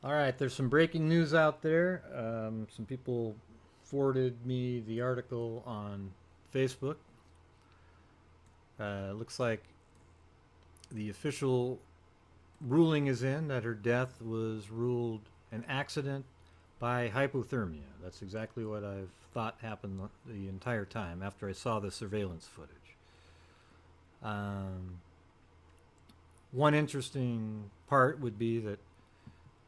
All right, there's some breaking news out there. Some people forwarded me the article on Facebook. Looks like the official ruling is in that her death was ruled an accident by hypothermia. That's exactly what I've thought happened the entire time after I saw the surveillance footage. Um, One interesting part would be that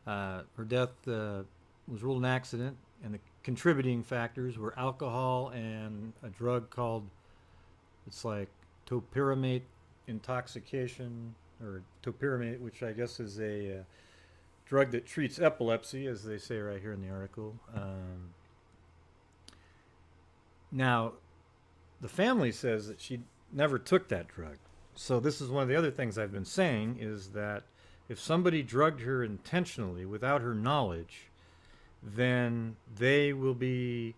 her death was ruled an accident, and the contributing factors were alcohol and a drug called, it's like topiramate intoxication, or topiramate, which I guess is a drug that treats epilepsy, as they say right here in the article. Now, the family says that she never took that drug. So this is one of the other things I've been saying, is that if somebody drugged her intentionally without her knowledge, then they will be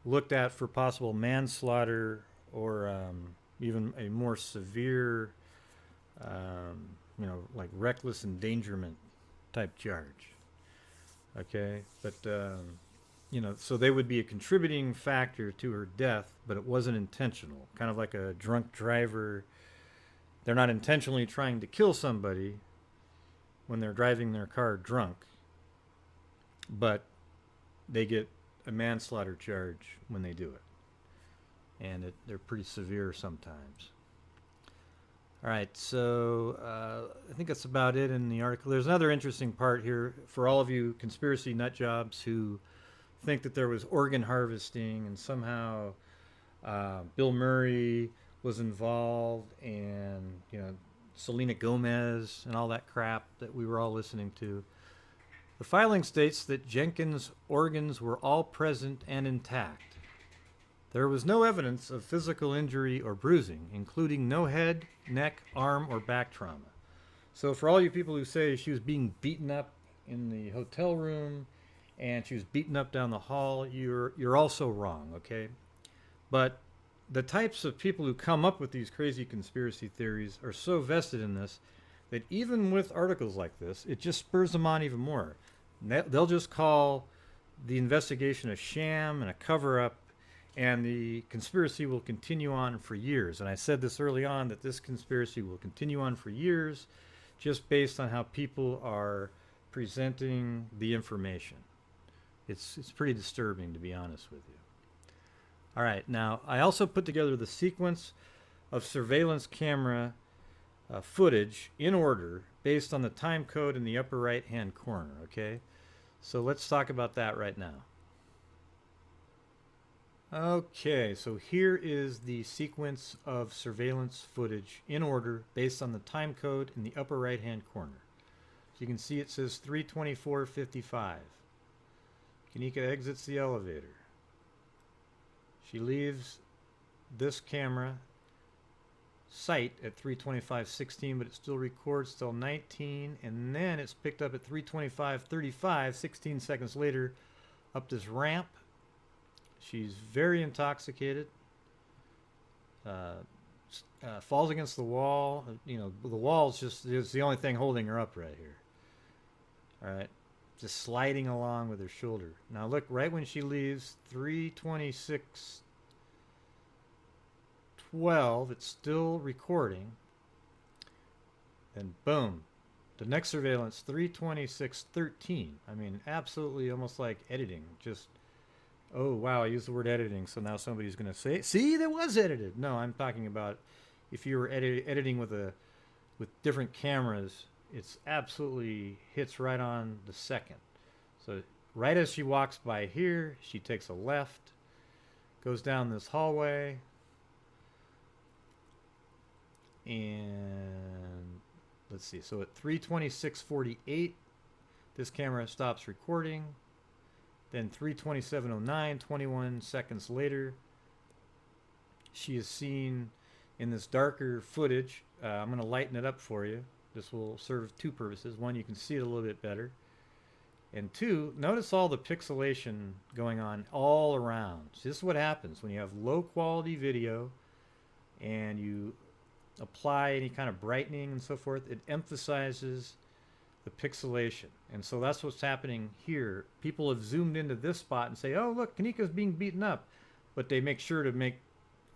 looked at for possible manslaughter, or even a more severe, like reckless endangerment type charge. Okay, but so they would be a contributing factor to her death, but it wasn't intentional. Kind of like a drunk driver. They're not intentionally trying to kill somebody when they're driving their car drunk, but they get a manslaughter charge when they do it. And they're pretty severe sometimes. All right, so I think that's about it in the article. There's another interesting part here for all of you conspiracy nut jobs who think that there was organ harvesting and somehow Bill Murray was involved, and Selena Gomez and all that crap that we were all listening to. The filing states that Jenkins' organs were all present and intact. There was no evidence of physical injury or bruising, including no head, neck, arm, or back trauma. So for all you people who say she was being beaten up in the hotel room and she was beaten up down the hall, you're also wrong, okay? But the types of people who come up with these crazy conspiracy theories are so vested in this that even with articles like this, it just spurs them on even more. They'll just call the investigation a sham and a cover-up, and the conspiracy will continue on for years. And I said this early on, that this conspiracy will continue on for years just based on how people are presenting the information. It's pretty disturbing, to be honest with you. All right, now I also put together the sequence of surveillance camera footage in order based on the time code in the upper right hand corner, okay? So let's talk about that right now. Okay, so here is the sequence of surveillance footage in order based on the time code in the upper right hand corner. So you can see it says 3:24:55. Kenneka exits the elevator. She leaves this camera site at 3:25:16, but it still records till 19, and then it's picked up at 3:25:35, 16 seconds later, up this ramp. She's very intoxicated, falls against the wall. The wall is the only thing holding her up right here. All right, just sliding along with her shoulder. Now look, right when she leaves, 3:26:12, it's still recording. And boom, the next surveillance, 3:26:13. I mean, absolutely almost like editing. Just, oh wow, I used the word editing, so now somebody's going to say, see, that was edited. No, I'm talking about if you were editing with different cameras, it's absolutely hits right on the second. So right as she walks by here, she takes a left, goes down this hallway, and let's see. So at 3:26:48, this camera stops recording. Then 3:27:09, 21 seconds later, she is seen in this darker footage. I'm going to lighten it up for you. This will serve two purposes. One, you can see it a little bit better. And two, notice all the pixelation going on all around. So this is what happens when you have low quality video and you apply any kind of brightening and so forth. It emphasizes the pixelation. And so that's what's happening here. People have zoomed into this spot and say, oh, look, Kenneka's being beaten up. But they make sure to make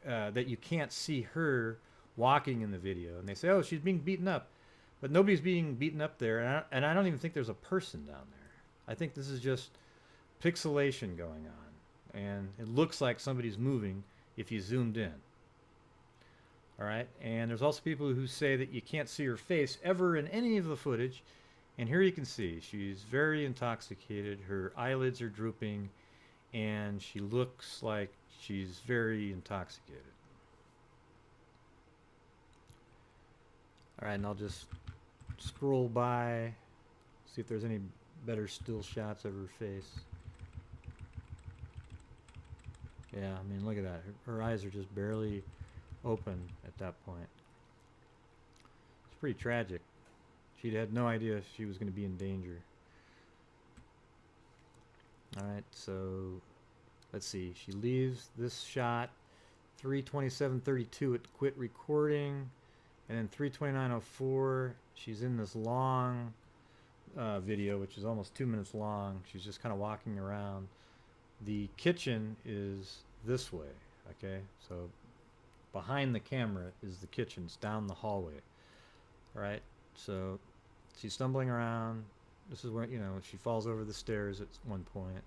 that you can't see her walking in the video. And they say, oh, she's being beaten up. But nobody's being beaten up there. And I don't even think there's a person down there. I think this is just pixelation going on. And it looks like somebody's moving if you zoomed in. All right. And there's also people who say that you can't see her face ever in any of the footage. And here you can see she's very intoxicated. Her eyelids are drooping. And she looks like she's very intoxicated. All right, and I'll just scroll by, see if there's any better still shots of her face. Yeah, I mean, look at that. Her eyes are just barely open at that point. It's pretty tragic. She'd had no idea she was going to be in danger. All right, so let's see. She leaves this shot 3:27:32. It quit recording, and then 3:29:04. She's in this long video, which is almost 2 minutes long. She's just kind of walking around. The kitchen is this way. Okay, so behind the camera is the kitchen. It's down the hallway. All right, so she's stumbling around. This is where, you know, she falls over the stairs at one point.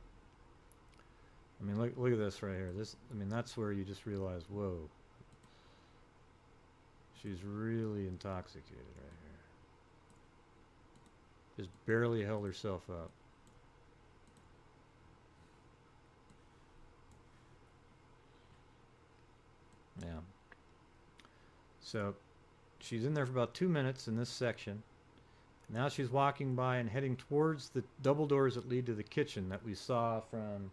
I mean, look at this right here. This, I mean, that's where you just realize, whoa, she's really intoxicated right here. Just barely held herself up. Yeah. So she's in there for about 2 minutes in this section. Now she's walking by and heading towards the double doors that lead to the kitchen that we saw from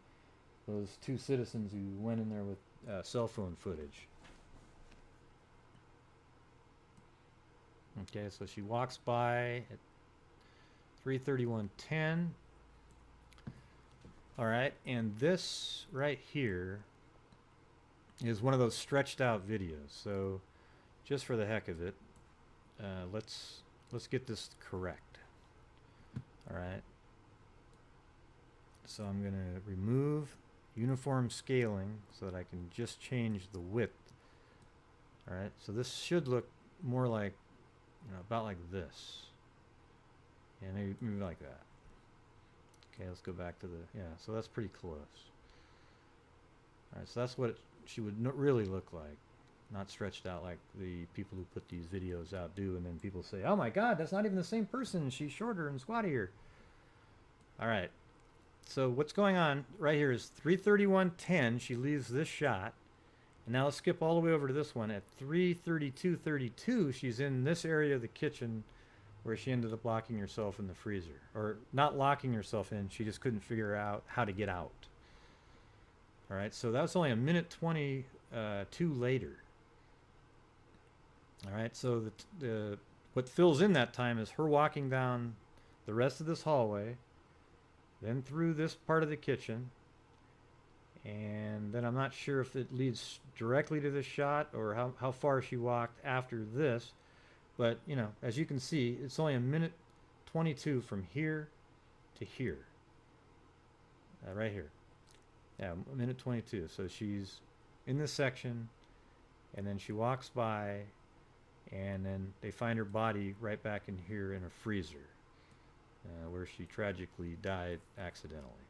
those two citizens who went in there with cell phone footage. Okay, so she walks by at 3:31:10. All right, and this right here is one of those stretched out videos. So just for the heck of it, let's get this correct. All right. So I'm going to remove uniform scaling so that I can just change the width. All right. So this should look more like, you know, about like this. Yeah, maybe like that. Okay, let's go back to the, yeah, so that's pretty close. All right, so that's what she would really look like. Not stretched out like the people who put these videos out do, and then people say, oh my god, that's not even the same person, she's shorter and squattier. Alright, so what's going on right here is 3:31:10, she leaves this shot, and now let's skip all the way over to this one. At 3:32:32, she's in this area of the kitchen where she ended up locking herself in the freezer. Or not locking herself in, she just couldn't figure out how to get out. Alright, so that was only 1:22 later. All right, so what fills in that time is her walking down the rest of this hallway, then through this part of the kitchen, and then I'm not sure if it leads directly to this shot or how far she walked after this, but, you know, as you can see, it's only 1:22 from here to here, right here. Yeah, 1:22. So she's in this section, and then she walks by, and then they find her body right back in here in a freezer, where she tragically died accidentally.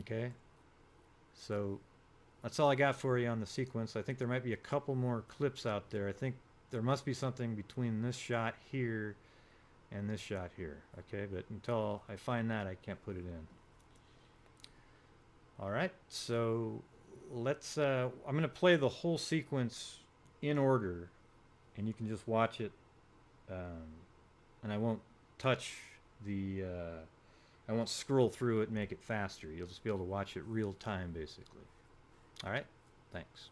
Okay, so that's all I got for you on the sequence. I think there might be a couple more clips out there. I think there must be something between this shot here and this shot here. Okay, but until I find that, I can't put it in. All right, so let's, I'm going to play the whole sequence in order, and you can just watch it, and I won't touch the, I won't scroll through it and make it faster. You'll just be able to watch it real time, basically. All right, thanks.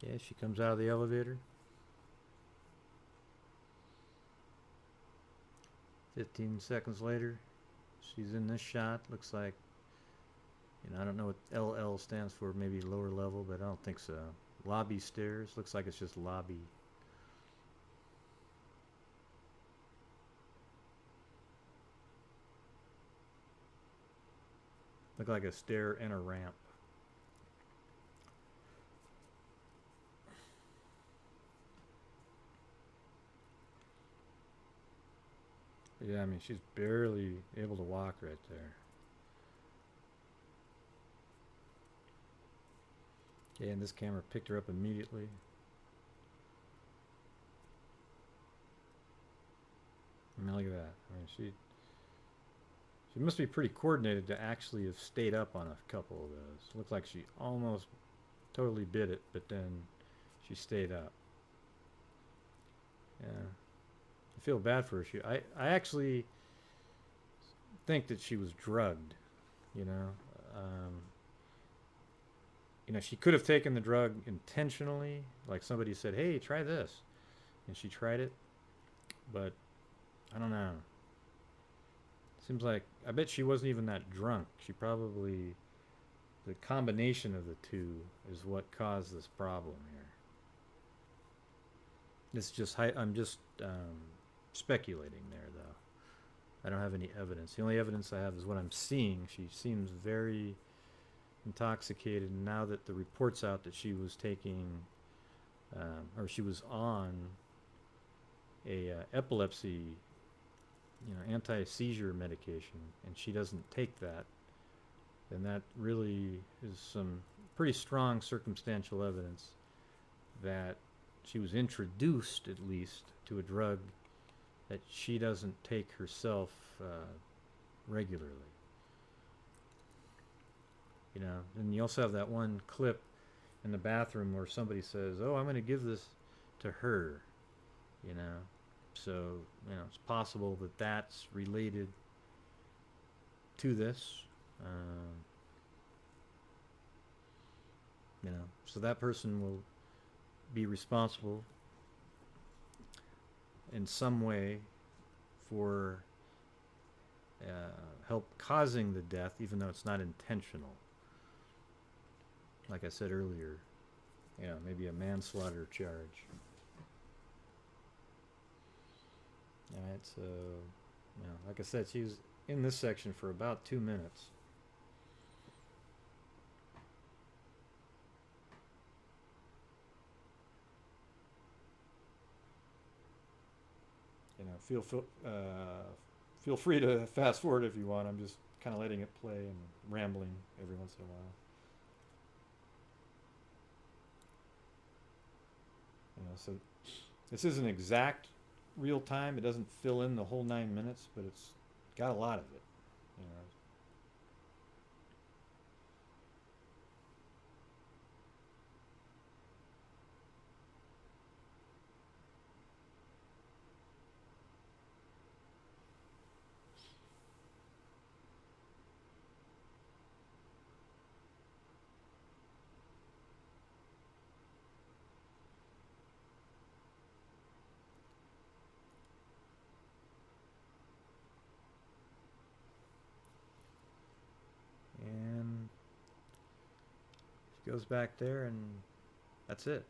Yeah, she comes out of the elevator. 15 seconds later, she's in this shot. Looks like, I don't know what LL stands for, maybe lower level, but I don't think so. Lobby stairs. Looks like it's just lobby. Look like a stair and a ramp. Yeah, I mean, she's barely able to walk right there. Okay, and this camera picked her up immediately. I mean, look at that. I mean, she must be pretty coordinated to actually have stayed up on a couple of those. Looks like she almost totally bit it, but then she stayed up. Yeah. I feel bad for her. I actually think that she was drugged, you know. Um, she could have taken the drug intentionally, like somebody said, "Hey, try this," and she tried it. But I don't know. Seems like I bet she wasn't even that drunk. She probably the combination of the two is what caused this problem here. I'm just speculating there, though. I don't have any evidence. The only evidence I have is what I'm seeing. She seems very intoxicated. And now that the report's out that she was taking, or she was on a epilepsy, anti-seizure medication, and she doesn't take that, then that really is some pretty strong circumstantial evidence that she was introduced, at least, to a drug that she doesn't take herself regularly. And you also have that one clip in the bathroom where somebody says, "Oh, I'm going to give this to her," So, it's possible that that's related to this. So that person will be responsible in some way for help causing the death, even though it's not intentional. Like I said earlier, maybe a manslaughter charge. Alright, so, like I said, she was in this section for about 2 minutes. Feel free to fast forward if you want. I'm just kind of letting it play and rambling every once in a while. So this isn't exact real time. It doesn't fill in the whole 9 minutes, but it's got a lot of it. And she goes back there, and that's it.